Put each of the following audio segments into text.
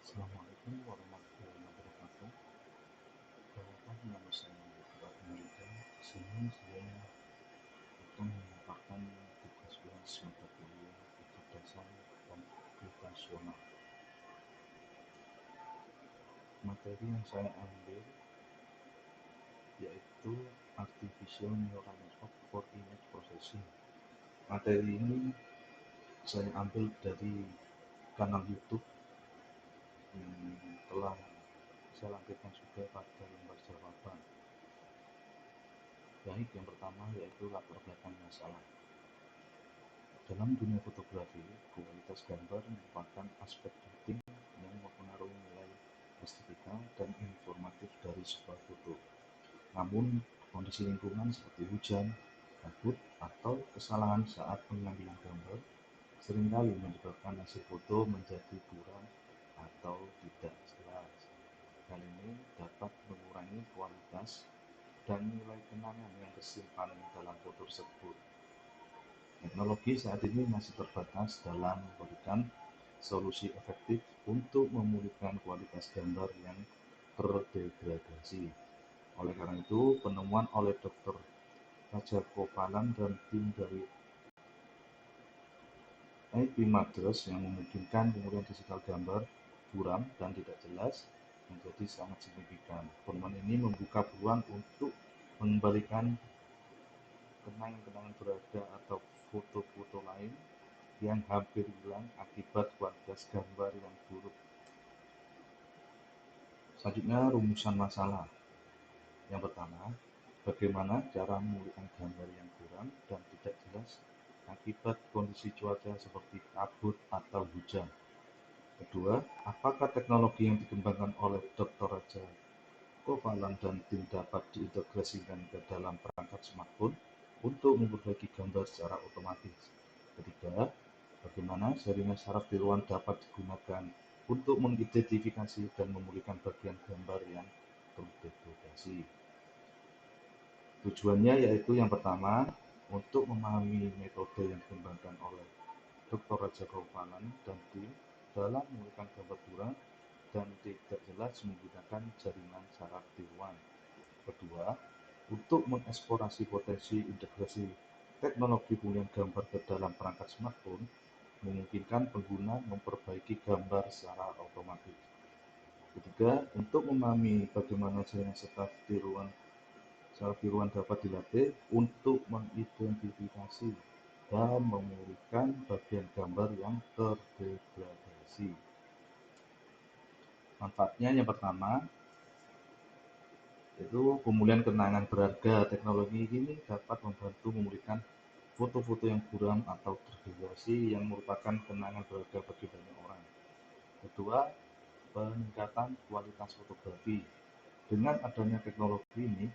Assalamualaikum warahmatullahi wabarakatuh. Perkenalkan, nama saya Bapak Andika. Di sini saya akan memaparkan tugas kelas mata kuliah Tingkat Dasar Komputasional. Materi yang saya ambil yaitu Artificial Neural Network for Image Processing. Materi ini saya ambil dari kanal YouTube yang telah saya lampirkan juga pada lembar jawaban. Baik, yang pertama yaitu latar belakang masalah. Dalam dunia fotografi, kualitas gambar merupakan aspek penting yang mempengaruhi nilai estetika dan informatif dari sebuah foto. Namun, kondisi lingkungan seperti hujan, kabut, atau kesalahan saat pengambilan gambar seringkali menyebabkan hasil foto menjadi kurang atau tidak jelas. Hal ini dapat mengurangi kualitas dan nilai kenangan yang tersimpan dalam foto tersebut. Teknologi saat ini masih terbatas dalam memberikan solusi efektif untuk memulihkan kualitas gambar yang terdegradasi. Oleh karena itu, penemuan oleh Dr. Rajagopalan dan tim dari IP-Madras yang memungkinkan pemulihan digital gambar buram dan tidak jelas menjadi sangat signifikan. Penemuan ini membuka peluang untuk mengembalikan kenangan-kenangan berharga atau foto-foto lain yang hampir hilang akibat kualitas gambar yang buruk. Selanjutnya, rumusan masalah. Yang pertama, bagaimana cara memulihkan gambar yang kurang dan tidak jelas akibat kondisi cuaca seperti kabut atau hujan. Kedua, apakah teknologi yang dikembangkan oleh Dr. Raja Gopalan dan tim dapat diintegrasikan ke dalam perangkat smartphone untuk memperbaiki gambar secara otomatis. Ketiga, bagaimana jaringan saraf tiruan dapat digunakan untuk mengidentifikasi dan memulihkan bagian gambar yang terdegradasi. Tujuannya yaitu yang pertama, untuk memahami metode yang dikembangkan oleh Dr. Raja Gopalan dan tim dalam memulihkan gambar buram dan tidak jelas menggunakan jaringan saraf tiruan. Kedua, untuk mengeksplorasi potensi integrasi teknologi pemulihan gambar ke dalam perangkat smartphone, memungkinkan pengguna memperbaiki gambar secara otomatis. Ketiga, untuk memahami bagaimana jaringan saraf tiruan dapat dilatih untuk mengidentifikasi dan memulihkan bagian gambar yang terdegradasi. Manfaatnya yang pertama, yaitu pemulihan kenangan berharga. Teknologi ini dapat membantu memulihkan foto-foto yang buram atau terdegradasi yang merupakan kenangan berharga bagi banyak orang. Kedua, peningkatan kualitas fotografi. Dengan adanya teknologi ini,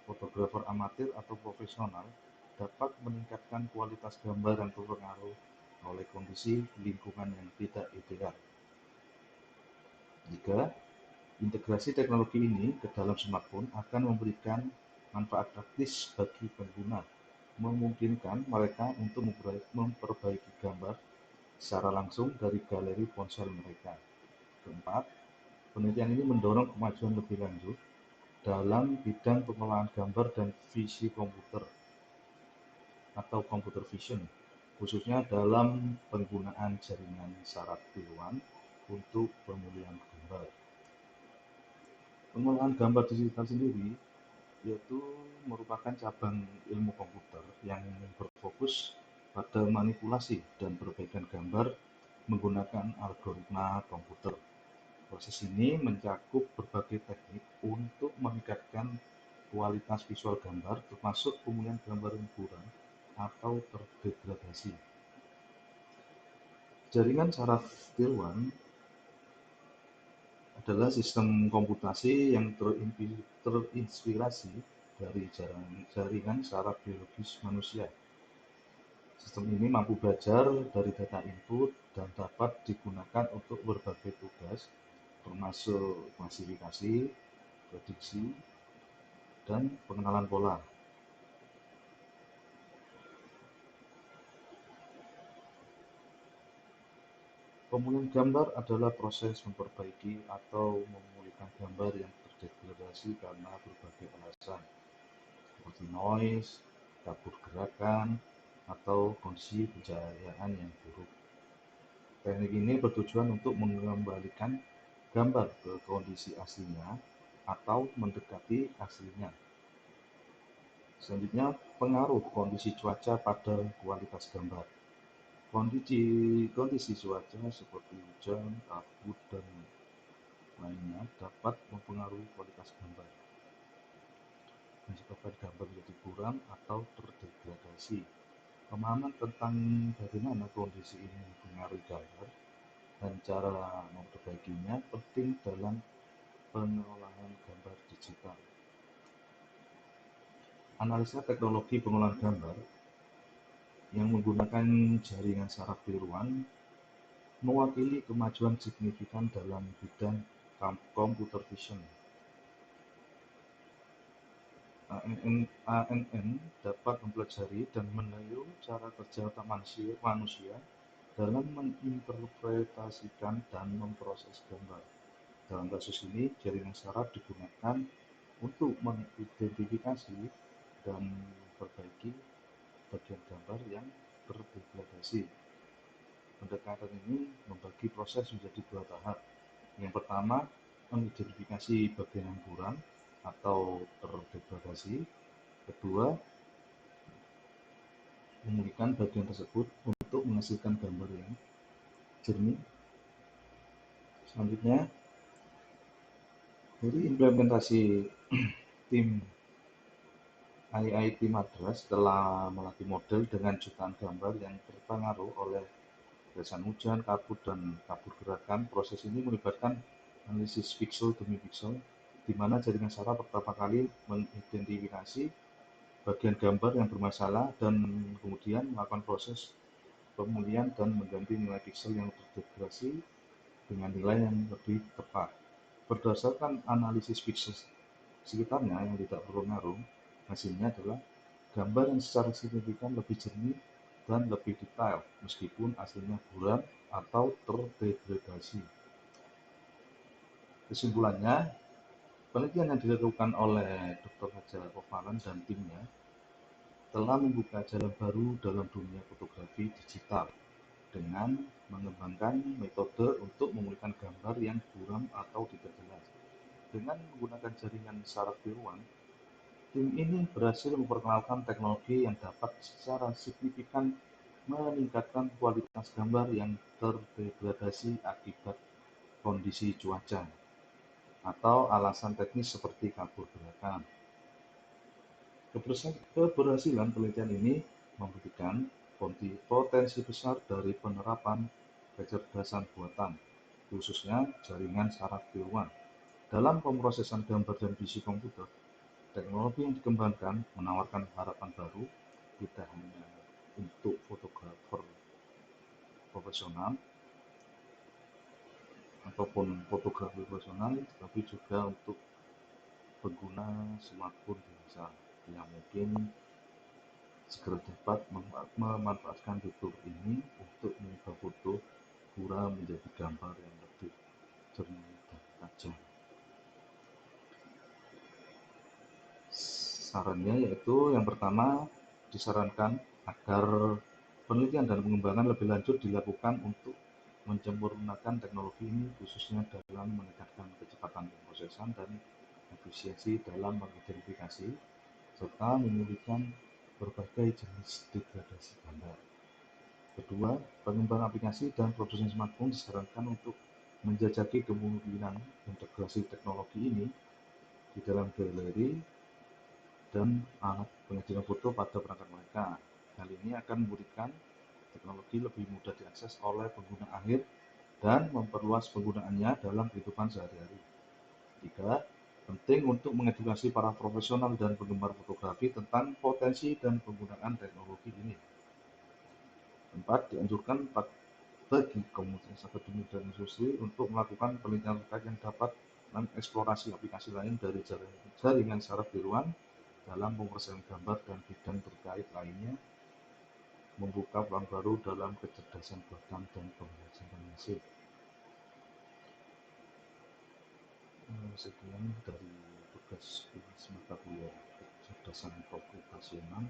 fotografer amatir atau profesional dapat meningkatkan kualitas gambar yang terpengaruh oleh kondisi lingkungan yang tidak ideal. Tiga, integrasi teknologi ini ke dalam smartphone akan memberikan manfaat praktis bagi pengguna, memungkinkan mereka untuk memperbaiki gambar secara langsung dari galeri ponsel mereka. Keempat, penelitian ini mendorong kemajuan lebih lanjut dalam bidang pengolahan gambar dan visi komputer atau computer vision, khususnya dalam penggunaan jaringan saraf tiruan untuk pemulihan gambar. Pengolahan gambar digital sendiri yaitu merupakan cabang ilmu komputer yang berfokus pada manipulasi dan perbaikan gambar menggunakan algoritma komputer. Proses ini mencakup berbagai teknik untuk meningkatkan kualitas visual gambar, termasuk pemulihan gambar yang kurang atau terdegradasi. Jaringan saraf tiruan adalah sistem komputasi yang terinspirasi dari jaringan saraf biologis manusia. Sistem ini mampu belajar dari data input dan dapat digunakan untuk berbagai tugas, termasuk klasifikasi, prediksi, dan pengenalan pola. Pemulihan gambar adalah proses memperbaiki atau memulihkan gambar yang terdegradasi karena berbagai alasan, seperti noise, kabur gerakan, atau kondisi pencahayaan yang buruk. Teknik ini bertujuan untuk mengembalikan gambar ke kondisi aslinya atau mendekati aslinya. Selanjutnya, pengaruh kondisi cuaca pada kualitas gambar. Kondisi kondisi cuaca seperti hujan, kabut, dan lainnya dapat mempengaruhi kualitas gambar, menyebabkan gambar menjadi kurang atau terdegradasi. Pemahaman tentang bagaimana kondisi ini mempengaruhi gambar dan cara memperbaikinya penting dalam pengolahan gambar digital. Analisa teknologi pengolahan gambar yang menggunakan jaringan saraf tiruan mewakili kemajuan signifikan dalam bidang computer vision. ANN dapat mempelajari dan meniru cara kerja otak manusia dalam menginterpretasikan dan memproses gambar. Dalam kasus ini, jaringan saraf digunakan untuk mengidentifikasi dan memperbaiki bagian gambar yang terdegradasi. Pendekatan ini membagi proses menjadi dua tahap. Yang pertama, mengidentifikasi bagian yang kurang atau terdegradasi. Kedua, memulihkan bagian tersebut untuk menghasilkan gambar yang jernih. Selanjutnya, dari implementasi tim IIT Madras telah melatih model dengan jutaan gambar yang terpengaruh oleh tetesan hujan, kabut, dan kabur gerakan. Proses ini melibatkan analisis pixel demi pixel, di mana jaringan saraf pertama kali mengidentifikasi bagian gambar yang bermasalah dan kemudian melakukan proses pemulihan dan mengganti nilai pixel yang terdegradasi dengan nilai yang lebih tepat. Berdasarkan analisis pixel sekitarnya yang tidak berpengaruh, hasilnya adalah gambar yang secara signifikan lebih jernih dan lebih detail, meskipun aslinya buram atau terdegradasi. Kesimpulannya, penelitian yang dilakukan oleh Dr. Hajar Ovaran dan timnya telah membuka jalan baru dalam dunia fotografi digital dengan mengembangkan metode untuk memulihkan gambar yang buram atau tidak jelas. Dengan menggunakan jaringan saraf tiruan, tim ini berhasil memperkenalkan teknologi yang dapat secara signifikan meningkatkan kualitas gambar yang terdegradasi akibat kondisi cuaca atau alasan teknis seperti kabur gerakan. Keberhasilan penelitian ini membuktikan potensi besar dari penerapan kecerdasan buatan, khususnya jaringan saraf tiruan, dalam pemrosesan gambar dan visi komputer. Teknologi yang dikembangkan menawarkan harapan baru tidak hanya untuk fotografer profesional ataupun fotografi profesional, tetapi juga untuk pengguna smartphone biasa yang mungkin segera dapat memanfaatkan fitur ini untuk mengubah foto buram menjadi gambar yang lebih jernih dan tajam. Sarannya yaitu yang pertama, disarankan agar penelitian dan pengembangan lebih lanjut dilakukan untuk menyempurnakan teknologi ini, khususnya dalam meningkatkan kecepatan pemrosesan dan efisiensi dalam mengidentifikasi serta memulihkan berbagai jenis degradasi gambar. Kedua, pengembang aplikasi dan produsen smartphone disarankan untuk menjajaki kemungkinan integrasi teknologi ini di dalam galeri dan alat pengajian foto pada perangkat mereka. Hal ini akan memberikan teknologi lebih mudah diakses oleh pengguna akhir dan memperluas penggunaannya dalam kehidupan sehari-hari. Ketiga, penting untuk mengedukasi para profesional dan penggemar fotografi tentang potensi dan penggunaan teknologi ini. Keempat, dianjurkan bagi komunitas akademik dan industri untuk melakukan penelitian terkait yang dapat mengeksplorasi aplikasi lain dari jaringan saraf tiruan dalam pemrosesan gambar dan bidang terkait lainnya. membuka peluang baru dalam kecerdasan buatan dan pembelajaran mesin. Sekian dari tugas mata kuliah kecerdasan komputasional.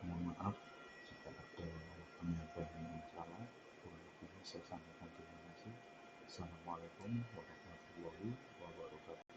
Mohon maaf jika ada penyampaian yang salah, kurang lebihnya saya sampaikan terima kasih. Assalamualaikum warahmatullahi wabarakatuh.